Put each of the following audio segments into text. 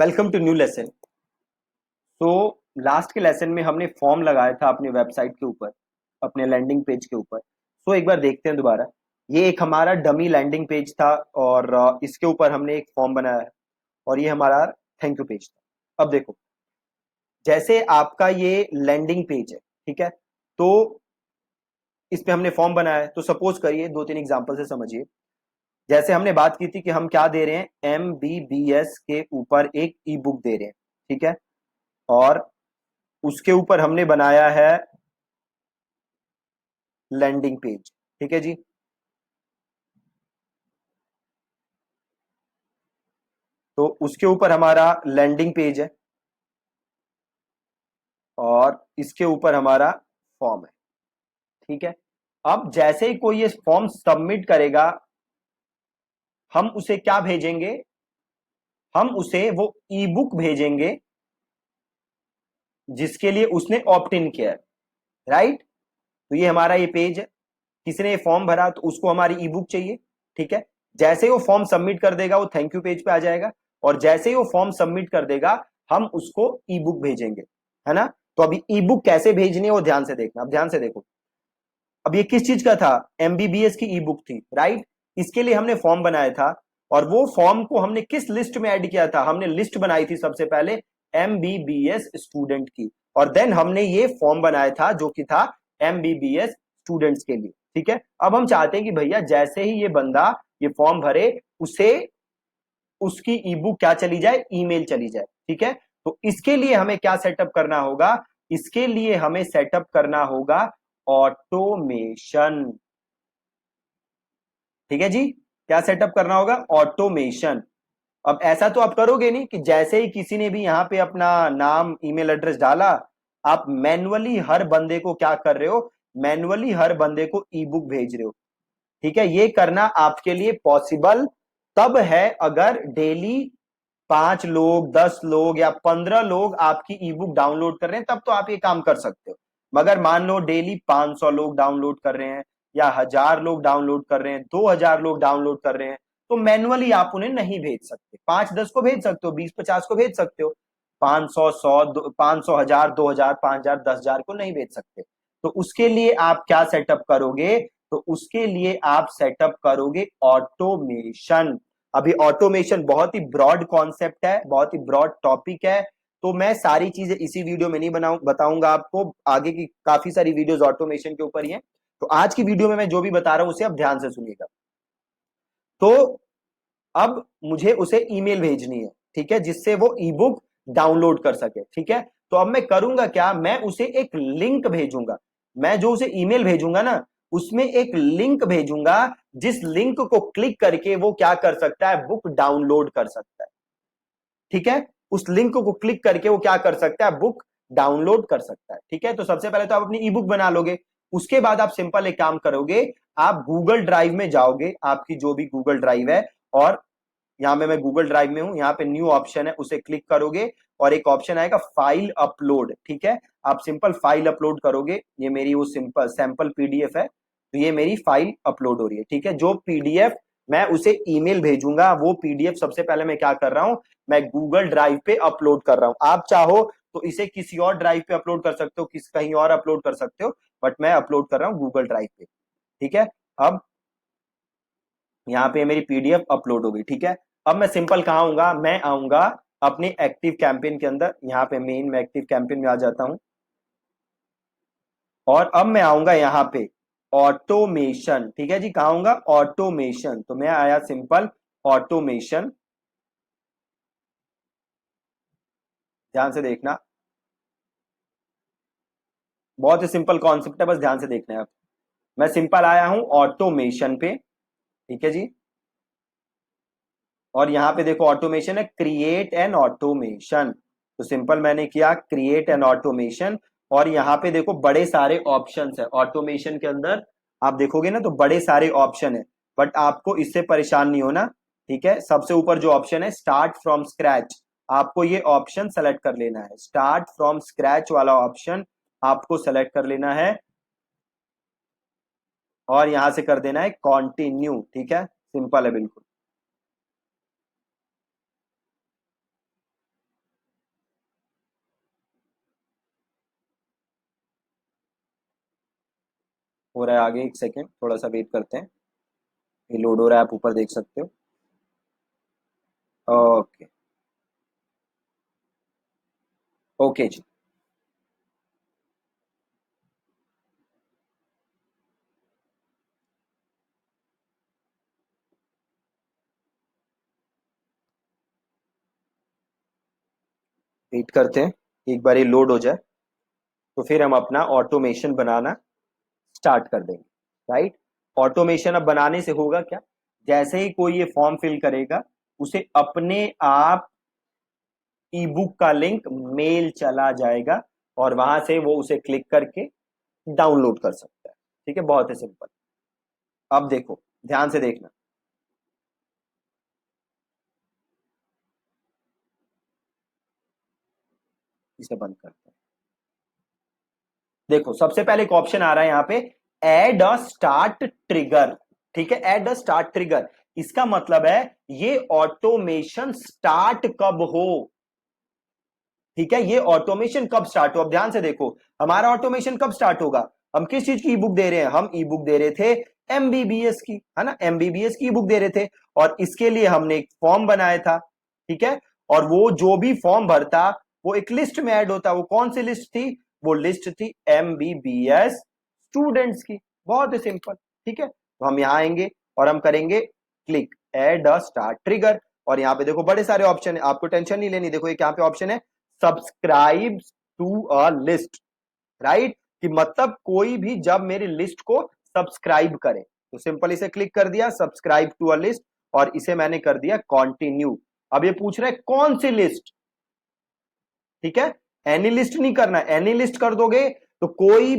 Welcome to new lesson. तो last के lesson में हमने फॉर्म लगाया था अपने वेबसाइट के ऊपर, अपने लैंडिंग पेज के ऊपर। तो एक बार देखते हैं दोबारा। ये एक हमारा डमी लैंडिंग पेज था और इसके ऊपर हमने एक फॉर्म बनाया है और ये हमारा थैंक यू पेज था। अब देखो, जैसे आपका ये लैंडिंग पेज है, ठीक है, तो इस पे हमने फॉर्म बनाया है। तो सपोज करिए, दो तीन एग्जांपल से समझिए। जैसे हमने बात की थी कि हम क्या दे रहे हैं, MBBS के ऊपर एक ई बुक दे रहे हैं, ठीक है, और उसके ऊपर हमने बनाया है लैंडिंग पेज। ठीक है जी। तो उसके ऊपर हमारा लैंडिंग पेज है और इसके ऊपर हमारा फॉर्म है। ठीक है। अब जैसे ही कोई ये फॉर्म सबमिट करेगा, हम उसे क्या भेजेंगे, हम उसे वो ई बुक भेजेंगे जिसके लिए उसने ऑप्ट इन किया है। राइट। तो ये हमारा ये पेज है, किसी ने फॉर्म भरा तो उसको हमारी ई बुक चाहिए। ठीक है। जैसे ही वो फॉर्म सबमिट कर देगा वो थैंक यू पेज पे आ जाएगा, और जैसे ही वो फॉर्म सबमिट कर देगा हम उसको ई बुक भेजेंगे, है ना। तो अभी ई बुक कैसे भेजनी है वो ध्यान से देखना। अब ध्यान से देखो, अब ये किस चीज का था, MBBS की ई बुक थी। राइट। इसके लिए हमने फॉर्म बनाया था और वो फॉर्म को हमने किस लिस्ट में ऐड किया था, हमने लिस्ट बनाई थी सबसे पहले MBBS स्टूडेंट की, और देन हमने ये फॉर्म बनाया था जो कि था MBBS स्टूडेंट्स के लिए। ठीक है। अब हम चाहते हैं कि भैया जैसे ही ये बंदा ये फॉर्म भरे, उसे उसकी ई बुक क्या चली जाए, ईमेल चली जाए। ठीक है। तो इसके लिए हमें क्या सेटअप करना होगा, इसके लिए हमें सेटअप करना होगा ऑटोमेशन। ठीक है जी। क्या सेटअप करना होगा, ऑटोमेशन। अब ऐसा तो आप करोगे नहीं कि जैसे ही किसी ने भी यहां पे अपना नाम ईमेल एड्रेस डाला, आप मैन्युअली हर बंदे को क्या कर रहे हो, मैन्युअली हर बंदे को ई बुक भेज रहे हो। ठीक है। ये करना आपके लिए पॉसिबल तब है अगर डेली 5 लोग, 10 लोग या 15 लोग आपकी ई बुक डाउनलोड कर रहे हैं, तब तो आप ये काम कर सकते हो। मगर मान लो डेली 500 लोग डाउनलोड कर रहे हैं, या 1000 लोग डाउनलोड कर रहे हैं, 2000 लोग डाउनलोड कर रहे हैं, तो मैनुअली आप उन्हें नहीं भेज सकते। 5-10 को भेज सकते हो, 20-50 को भेज सकते हो। 500, 100, 500, 1000, 2000, 5000, 10,000 को नहीं भेज सकते। तो उसके लिए आप क्या सेटअप करोगे, तो उसके लिए आप सेटअप करोगे ऑटोमेशन। अभी ऑटोमेशन बहुत ही ब्रॉड कॉन्सेप्ट है, बहुत ही ब्रॉड टॉपिक है, तो मैं सारी चीजें इसी वीडियो में नहीं बताऊंगा आपको। आगे की काफी सारी वीडियोस ऑटोमेशन के ऊपर ही है। तो आज की वीडियो में मैं जो भी बता रहा हूं उसे आप ध्यान से सुनिएगा। तो अब मुझे उसे ईमेल भेजनी है, ठीक है, जिससे वो ई बुक डाउनलोड कर सके। ठीक है। तो अब मैं करूंगा क्या, मैं उसे एक लिंक भेजूंगा। मैं जो उसे ईमेल भेजूंगा ना, उसमें एक लिंक भेजूंगा, जिस लिंक को क्लिक करके वो क्या कर सकता है, बुक डाउनलोड कर सकता है। ठीक है। उस लिंक को क्लिक करके वो क्या कर सकता है, बुक डाउनलोड कर सकता है। ठीक है। तो सबसे पहले तो आप अपनी ई बुक बना लोगे। उसके बाद आप सिंपल एक काम करोगे, आप गूगल ड्राइव में जाओगे, आपकी जो भी गूगल ड्राइव है, और यहां पे मैं गूगल ड्राइव में हूं, यहाँ पे न्यू ऑप्शन है, उसे क्लिक करोगे और एक ऑप्शन आएगा फाइल अपलोड। ठीक है। आप सिंपल फाइल अपलोड करोगे। ये मेरी वो सिंपल सैंपल पीडीएफ है, तो ये मेरी फाइल अपलोड हो रही है। ठीक है। जो पीडीएफ मैं उसे ईमेल भेजूंगा, वो पीडीएफ सबसे पहले मैं क्या कर रहा हूं, मैं गूगल ड्राइव पे अपलोड कर रहा हूं। आप चाहो तो इसे किसी और ड्राइव पे अपलोड कर सकते हो, कहीं और अपलोड कर सकते हो, बट मैं अपलोड कर रहा हूं गूगल ड्राइव पे। ठीक है। अब यहाँ पे मेरी पीडीएफ अपलोड हो गई। ठीक है। अब मैं सिंपल कहाँ आऊंगा, मैं आऊंगा अपने एक्टिव कैंपेन के अंदर। यहाँ पे मेन मैं एक्टिव कैंपेन में आ जाता हूं, और अब मैं आऊंगा यहाँ पे ऑटोमेशन। ठीक है जी। कहाँ आऊंगा, ऑटोमेशन। तो मैं आया सिंपल ऑटोमेशन। ध्यान से देखना, बहुत ही सिंपल कॉन्सेप्ट है, बस ध्यान से देखना है आप। मैं सिंपल आया हूं ऑटोमेशन पे। ठीक है जी। और यहाँ पे देखो ऑटोमेशन है, क्रिएट एन ऑटोमेशन। तो सिंपल मैंने किया क्रिएट एन ऑटोमेशन, और यहाँ पे देखो बड़े सारे ऑप्शंस है ऑटोमेशन के अंदर। आप देखोगे ना तो बड़े सारे ऑप्शन है, बट आपको इससे परेशान नहीं होना। ठीक है। सबसे ऊपर जो ऑप्शन है स्टार्ट फ्रॉम स्क्रैच, आपको ये ऑप्शन सेलेक्ट कर लेना है। स्टार्ट फ्रॉम स्क्रैच वाला ऑप्शन आपको सेलेक्ट कर लेना है, और यहां से कर देना है कॉन्टिन्यू। ठीक है। सिंपल है बिल्कुल। हो रहा है आगे, एक सेकेंड थोड़ा सा वेट करते हैं, ये लोड हो रहा है, आप ऊपर देख सकते हो। ओके। ओके जी। वेट करते हैं, एक बार ये लोड हो जाए तो फिर हम अपना ऑटोमेशन बनाना स्टार्ट कर देंगे। राइट। ऑटोमेशन अब बनाने से होगा क्या, जैसे ही कोई ये फॉर्म फिल करेगा उसे अपने आप ई बुक का लिंक मेल चला जाएगा और वहां से वो उसे क्लिक करके डाउनलोड कर सकता है। ठीक है, बहुत ही सिंपल। अब देखो, ध्यान से देखना। इसे बंद करते हैं। देखो सबसे पहले एक ऑप्शन आ रहा है यहाँ पे, एड अ स्टार्ट ट्रिगर। ठीक है, एड अ स्टार्ट ट्रिगर, इसका मतलब है ये ऑटोमेशन स्टार्ट कब हो। ठीक है, ये ऑटोमेशन कब स्टार्ट हो। अब ध्यान से देखो, हमारा ऑटोमेशन कब स्टार्ट होगा, हम किस चीज की ई बुक दे रहे हैं, हम ई बुक दे रहे थे एमबीबीएस की, है ना, एमबीबीएस की ई बुक दे रहे थे। और इसके लिए हमने एक फॉर्म बनाया था। ठीक है, और वो जो भी फॉर्म भरता वो एक लिस्ट में ऐड होता। वो कौन सी लिस्ट थी, वो लिस्ट थी एमबीबीएस स्टूडेंट्स की। बहुत ही सिंपल। ठीक है, तो हम यहां आएंगे और हम करेंगे click add a start trigger. और यहाँ पे देखो बड़े सारे ऑप्शन है, आपको टेंशन नहीं लेनी। देखो एक यहाँ पे ऑप्शन है subscribe to a list. Right, कि मतलब कोई भी जब मेरी लिस्ट को सब्सक्राइब करे तो सिंपल इसे क्लिक कर दिया सब्सक्राइब टू अ लिस्ट, और इसे मैंने कर दिया कंटिन्यू। अब ये पूछ रहा है कौन सी लिस्ट। ठीक है, एनी लिस्ट नहीं करना, एनी लिस्ट कर दोगे तो कोई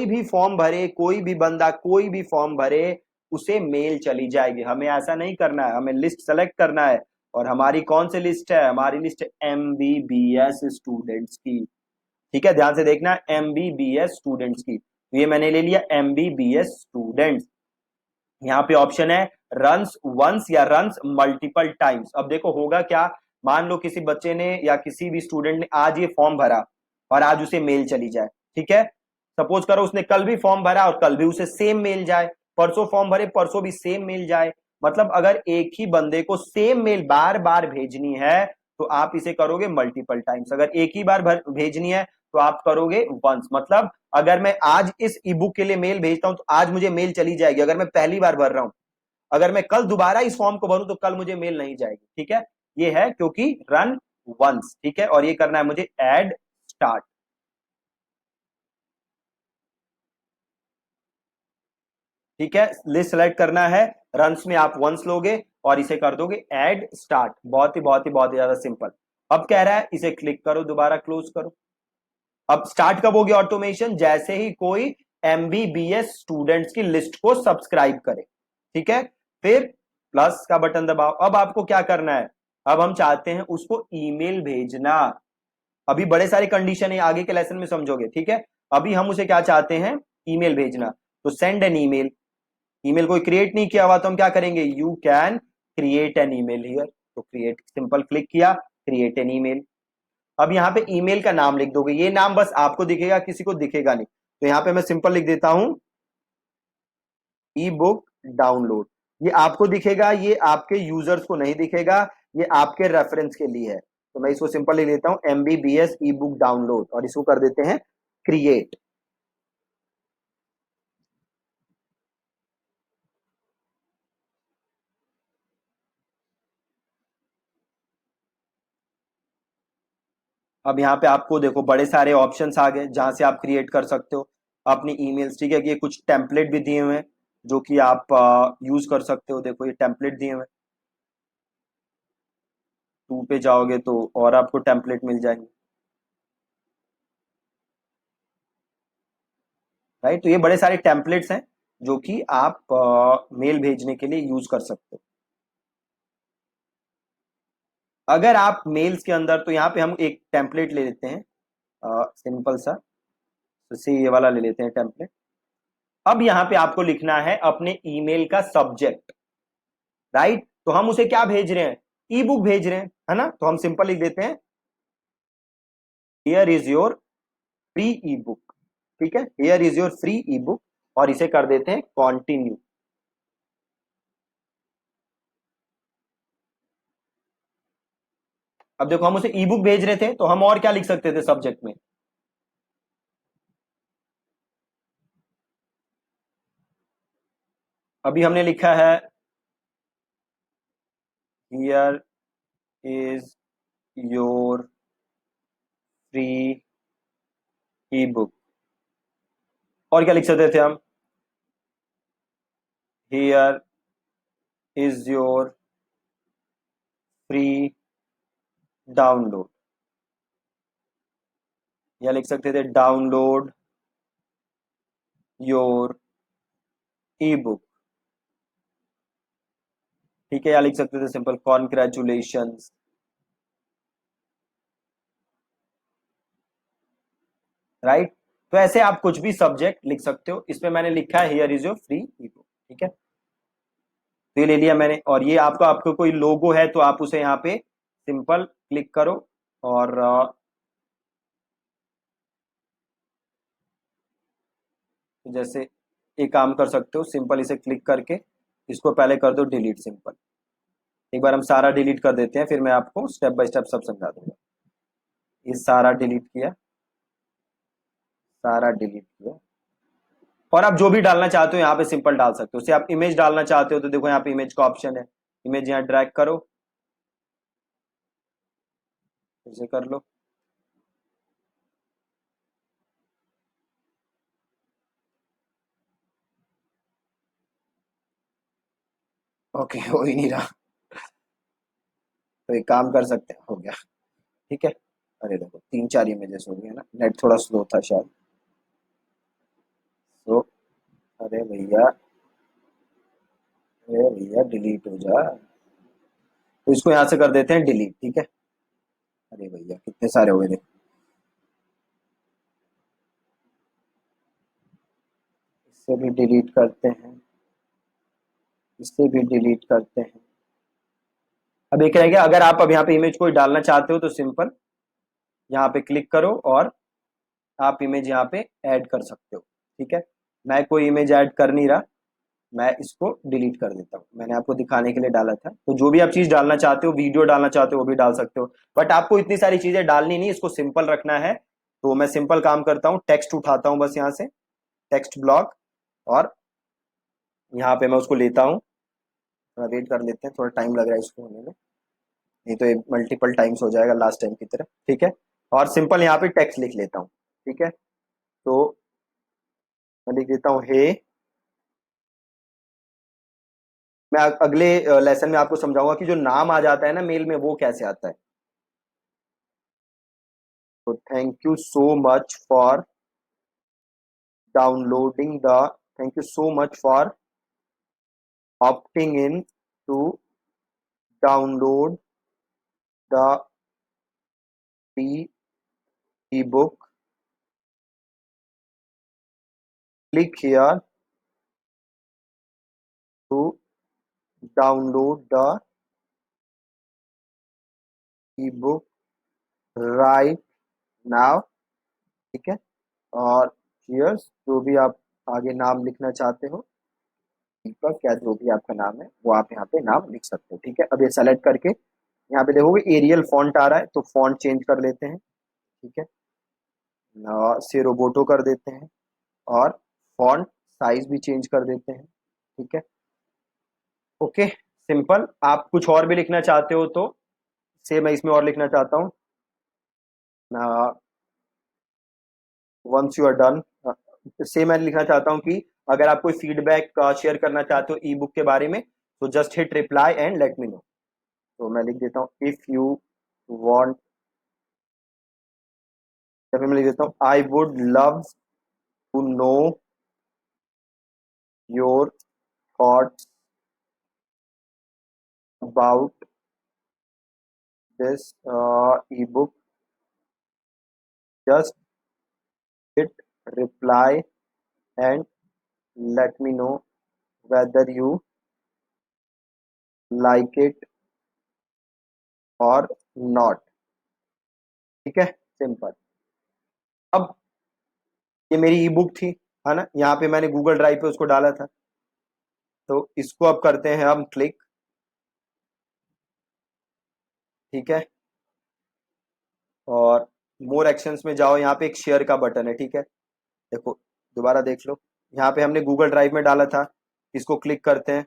भी फॉर्म भरे, कोई भी बंदा कोई भी फॉर्म भरे उसे मेल चली जाएगी। हमें ऐसा नहीं करना है, हमें लिस्ट सेलेक्ट करना है। और हमारी कौन सी लिस्ट है, हमारी लिस्ट है एमबीबीएस स्टूडेंट्स की। ठीक है, ध्यान से देखना, एमबीबीएस स्टूडेंट्स की। तो ये मैंने ले लिया एमबीबीएस स्टूडेंट्स। यहाँ पे ऑप्शन है रन्स वंस या रन्स मल्टीपल टाइम्स। अब देखो होगा क्या, मान लो किसी बच्चे ने या किसी भी स्टूडेंट ने आज ये फॉर्म भरा और आज उसे मेल चली जाए। ठीक है, सपोज करो उसने कल भी फॉर्म भरा और कल भी उसे सेम मेल जाए, परसों फॉर्म भरे परसों भी सेम मेल जाए। मतलब अगर एक ही बंदे को सेम मेल बार बार भेजनी है तो आप इसे करोगे मल्टीपल टाइम्स। अगर एक ही बार भेजनी है तो आप करोगे वंस। मतलब अगर मैं आज इस ई बुक के लिए मेल भेजता हूं तो आज मुझे मेल चली जाएगी, अगर मैं पहली बार भर रहा हूं। अगर मैं कल दोबारा इस फॉर्म को भरूं तो कल मुझे मेल नहीं जाएगी। ठीक है, ये है क्योंकि रन वंस। ठीक है, और ये करना है मुझे एड स्टार्ट। ठीक है, लिस्ट सेलेक्ट करना है, रन्स में आप वंस लोगे और इसे कर दोगे एड स्टार्ट। बहुत ही ज्यादा सिंपल। अब कह रहा है इसे क्लिक करो, दोबारा क्लोज करो। अब स्टार्ट कब होगी ऑटोमेशन, जैसे ही कोई एमबीबीएस स्टूडेंट्स की लिस्ट को सब्सक्राइब करे। ठीक है, फिर प्लस का बटन दबाओ। अब आपको क्या करना है, अब हम चाहते हैं उसको ईमेल भेजना। अभी बड़े सारे कंडीशन है, आगे के लेसन में समझोगे। ठीक है, अभी हम उसे क्या चाहते हैं, ईमेल भेजना। तो सेंड एन ईमेल। ईमेल कोई क्रिएट नहीं किया हुआ तो हम क्या करेंगे, you can create an email here. तो क्रिएट सिंपल क्लिक किया, क्रिएट एन ईमेल। अब यहाँ पे ईमेल का नाम लिख दोगे, ये नाम बस आपको दिखेगा, किसी को दिखेगा नहीं। तो यहाँ पे मैं सिंपल लिख देता हूं ई बुक डाउनलोड। ये आपको दिखेगा, ये आपके यूजर्स को नहीं दिखेगा, ये आपके रेफरेंस के लिए है। तो मैं इसको सिंपल लिख देता हूं एमबीबीएस ई बुक डाउनलोड और इसको कर देते हैं क्रिएट। अब यहाँ पे आपको देखो बड़े सारे ऑप्शंस आ गए जहां से आप क्रिएट कर सकते हो अपनी ईमेल्स। ठीक है, कि ये कुछ टेम्पलेट भी दिए हुए हैं जो कि आप यूज कर सकते हो। देखो ये टेम्पलेट दिए हुए हैं, टू पे जाओगे तो और आपको टेम्पलेट मिल जाएंगे। राइट, तो ये बड़े सारे टेम्पलेट्स हैं जो कि आप मेल भेजने के लिए यूज कर सकते हो। अगर आप मेल्स के अंदर, तो यहाँ पे हम एक टेम्पलेट ले लेते हैं सिंपल सा, तो से ये वाला ले लेते हैं टेम्पलेट। अब यहाँ पे आपको लिखना है अपने ईमेल का सब्जेक्ट। राइट, तो हम उसे क्या भेज रहे हैं, ई बुक भेज रहे हैं, है ना। तो हम सिंपल लिख देते हैं here is your free E book. ठीक है, here is your free E book. और इसे कर देते हैं कंटिन्यू। अब देखो हम उसे ई बुक भेज रहे थे, तो हम और क्या लिख सकते थे सब्जेक्ट में? अभी हमने लिखा है here is your free E book. और क्या लिख सकते थे हम? Here is your free download, या लिख सकते थे डाउनलोड योर ई बुक। ठीक है, या लिख सकते थे सिंपल कॉन्ग्रेचुलेशन। राइट। तो ऐसे आप कुछ भी सब्जेक्ट लिख सकते हो। इसमें मैंने लिखा है here is your free E book. ठीक है, तो ये ले लिया मैंने। और ये आपको आपको कोई लोगो है तो आप उसे यहाँ पे सिंपल क्लिक करो, और जैसे एक काम कर सकते हो, सिंपल इसे क्लिक करके इसको पहले कर दो डिलीट सिंपल। एक बार हम सारा डिलीट कर देते हैं, फिर मैं आपको स्टेप बाय स्टेप सब समझा दूंगा। ये सारा डिलीट किया, सारा डिलीट किया। और आप जो भी डालना चाहते हो यहाँ पे सिंपल डाल सकते हो। जैसे आप इमेज डालना चाहते हो तो देखो यहाँ पे इमेज का ऑप्शन है, इमेज यहाँ ड्रैग करो, इसे कर लो। ओके, हो ही नहीं रहा। तो एक काम कर सकते हैं, हो गया। ठीक है। अरे देखो 3 4 इमेजेस हो गए ना, नेट थोड़ा स्लो था शायद। तो अरे भैया, अरे भैया डिलीट हो जा। तो इसको यहाँ से कर देते हैं डिलीट। ठीक है। अरे भैया कितने सारे हो गए देखो। इससे भी डिलीट करते हैं, इससे भी डिलीट करते हैं। अब एक रह गया, अगर आप अब यहाँ पे इमेज कोई डालना चाहते हो तो सिंपल यहाँ पे क्लिक करो और आप इमेज यहाँ पे ऐड कर सकते हो। ठीक है, मैं कोई इमेज ऐड कर नहीं रहा, मैं इसको डिलीट कर देता हूँ। मैंने आपको दिखाने के लिए डाला था। तो जो भी आप चीज डालना चाहते हो, वीडियो डालना चाहते हो वो भी डाल सकते हो, बट आपको इतनी सारी चीजें डालनी नहीं, इसको सिंपल रखना है। तो मैं सिंपल काम करता हूँ, टेक्स्ट उठाता हूँ बस यहाँ से, टेक्स्ट ब्लॉक, और यहाँ पे मैं उसको लेता हूँ। थोड़ा वेट कर लेते हैं, थोड़ा टाइम लग रहा है इसको होने में, नहीं तो ये मल्टीपल टाइम्स हो जाएगा लास्ट टाइम की तरह। ठीक है, और सिंपल यहाँ पे टेक्स्ट लिख लेता हूँ। ठीक है, तो मैं लिख देता हूँ हे। मैं अगले लेसन में आपको समझाऊंगा कि जो नाम आ जाता है ना मेल में, वो कैसे आता है। तो thank you so much for downloading the, thank you so much for opting in to download the free ebook. Click here to download the ebook right now. ठीक है, और cheers, जो भी आप आगे नाम लिखना चाहते हो, दीपक या जो भी आपका नाम है वो आप यहाँ पे नाम लिख सकते हो। ठीक है, अब ये सेलेक्ट करके यहाँ पे देखोगे एरियल फॉन्ट आ रहा है, तो फॉन्ट चेंज कर लेते हैं। ठीक है, से रोबोटो कर देते हैं, और फॉन्ट साइज भी चेंज कर देते हैं। ठीक है, ओके। सिंपल, आप कुछ और भी लिखना चाहते हो तो से मैं इसमें और लिखना चाहता हूँ, वंस यू आर डन। से मैं लिखना चाहता हूँ कि अगर आप कोई फीडबैक शेयर करना चाहते हो ई बुक के बारे में, तो just hit reply and let me know. तो मैं लिख देता हूँ इफ यू वांट, या फिर मैं लिख देता हूँ I would love to know your thoughts about this ebook, just hit reply and let me know whether you like it or not। ठीक है, सिंपल। अब ये मेरी ई बुक थी, है ना, यहाँ पे मैंने गूगल ड्राइव पे उसको डाला था। तो इसको अब करते हैं हम क्लिक। ठीक है, और मोर एक्शंस में जाओ, यहाँ पे एक शेयर का बटन है। ठीक है, देखो, दोबारा देख लो, यहाँ पे हमने गूगल ड्राइव में डाला था, इसको क्लिक करते हैं।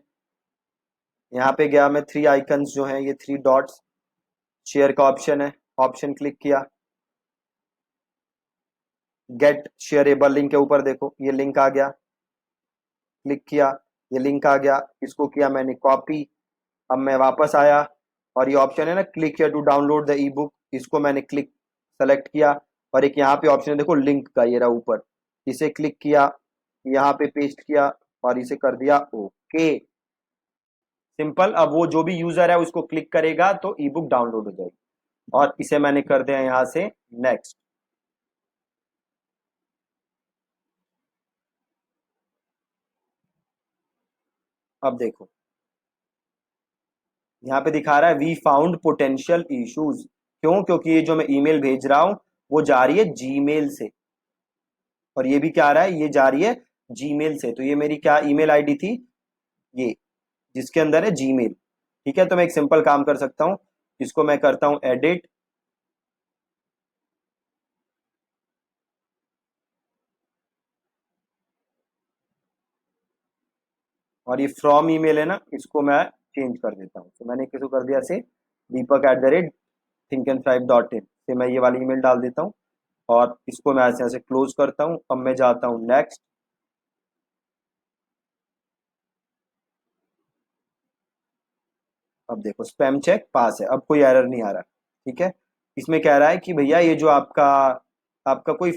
यहाँ पे गया मैं, थ्री आइकन्स जो हैं ये थ्री डॉट्स, शेयर का ऑप्शन है, ऑप्शन क्लिक किया, गेट शेयरेबल लिंक के ऊपर देखो ये लिंक आ गया, क्लिक किया, ये लिंक आ गया, इसको किया मैंने कॉपी। अब मैं वापस आया, और ये ऑप्शन है ना, click here to download the ebook, इसको मैंने क्लिक सेलेक्ट किया, और एक यहाँ पे ऑप्शन है देखो लिंक का, ये रहा ऊपर, इसे क्लिक किया, यहाँ पे पेस्ट किया, और इसे कर दिया ओके। सिंपल। अब वो जो भी यूजर है उसको क्लिक करेगा तो ई बुक डाउनलोड हो जाएगी, और इसे मैंने कर दिया यहाँ से नेक्स्ट। अब देखो, यहाँ पे दिखा रहा है वी फाउंड पोटेंशियल इश्यूज। क्यों? क्योंकि ये जो मैं ईमेल भेज रहा हूँ वो जा रही है जीमेल से, और ये भी क्या आ रहा है, ये जा रही है जीमेल से। तो ये मेरी क्या ईमेल आईडी थी, ये जिसके अंदर है जीमेल। ठीक है, तो मैं एक सिंपल काम कर सकता हूँ, इसको मैं करता हूँ एडिट, और ये फ्रॉम ईमेल है ना, इसको मैं चेंज कर देता हूँ। तो मैंने किसको कर दिया से, deepak@thinkandthrive.in से मैं ये वाली ईमेल डाल देता हूँ, और इसको मैं ऐसे ऐसे क्लोज करता हूँ। अब मैं जाता हूँ नेक्स्ट। अब देखो स्पैम चेक पास है, अब कोई एरर नहीं आ रहा। ठीक है, इसमें कह रहा है कि भैया ये जो आपका आपका कोई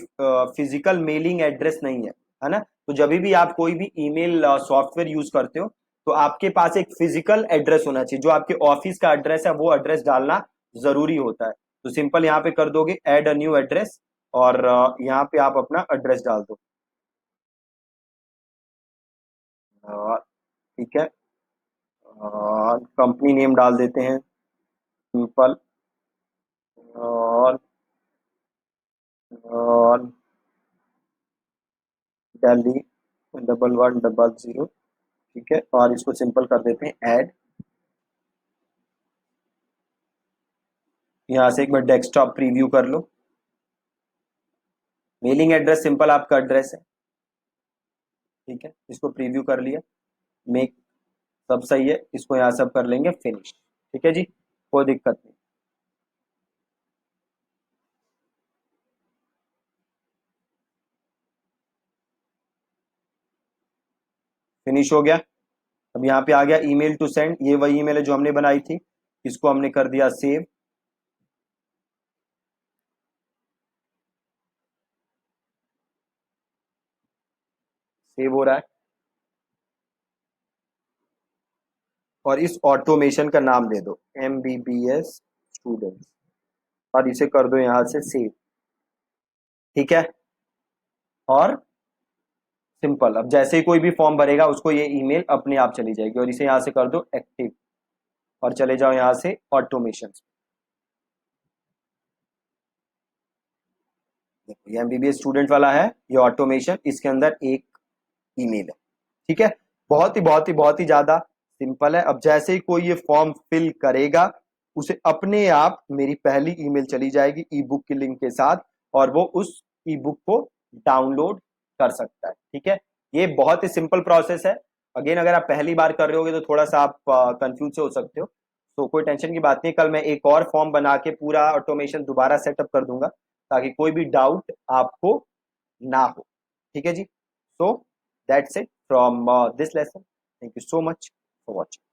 फिजिकल मेलिंग एड्रेस नहीं है ना। तो जब भी आप कोई भी ईमेल सॉफ्टवेयर यूज करते हो तो आपके पास एक फिजिकल एड्रेस होना चाहिए, जो आपके ऑफिस का एड्रेस है वो एड्रेस डालना जरूरी होता है। तो सिंपल यहाँ पे कर दोगे ऐड अ न्यू एड्रेस, और यहाँ पे आप अपना एड्रेस डाल दो। ठीक है, कंपनी नेम डाल देते हैं सिंपल, और दिल्ली 1100। ठीक है, और इसको सिंपल कर देते हैं ऐड। यहाँ से एक बार डेस्कटॉप प्रीव्यू कर लो। मेलिंग एड्रेस सिंपल आपका एड्रेस है। ठीक है, इसको प्रीव्यू कर लिया, मेक, सब सही है, इसको यहाँ सब कर लेंगे फिनिश। ठीक है जी, कोई दिक्कत नहीं। फिनिश हो गया। अब यहाँ पे आ गया ईमेल टू सेंड, ये वही ईमेल है जो हमने बनाई थी, इसको हमने कर दिया सेव। सेव हो रहा है, और इस ऑटोमेशन का नाम दे दो MBBS स्टूडेंट्स, और इसे कर दो यहाँ से सेव। ठीक है, और सिंपल, अब जैसे ही कोई भी फॉर्म भरेगा उसको ये ईमेल अपने आप चली जाएगी, और इसे यहाँ से कर दो एक्टिव, और चले जाओ यहाँ से ऑटोमेशन। देखो ये MBBS स्टूडेंट वाला है, ये ऑटोमेशन, इसके अंदर एक ईमेल है। ठीक है, बहुत ही ज्यादा सिंपल है। अब जैसे ही कोई ये फॉर्म फिल करेगा उसे अपने आप मेरी पहली ईमेल चली जाएगी ई बुक की लिंक के साथ, और वो उस ई बुक को डाउनलोड कर सकता है। ठीक है, ये बहुत ही सिंपल प्रोसेस है। अगेन अगर आप पहली बार कर रहे होगे तो थोड़ा सा आप कंफ्यूज से हो सकते हो, तो कोई टेंशन की बात नहीं, कल मैं एक और फॉर्म बना के पूरा ऑटोमेशन दोबारा सेटअप कर दूंगा, ताकि कोई भी डाउट आपको ना हो। ठीक है जी, so that's it from this lesson. Thank you so much for watching.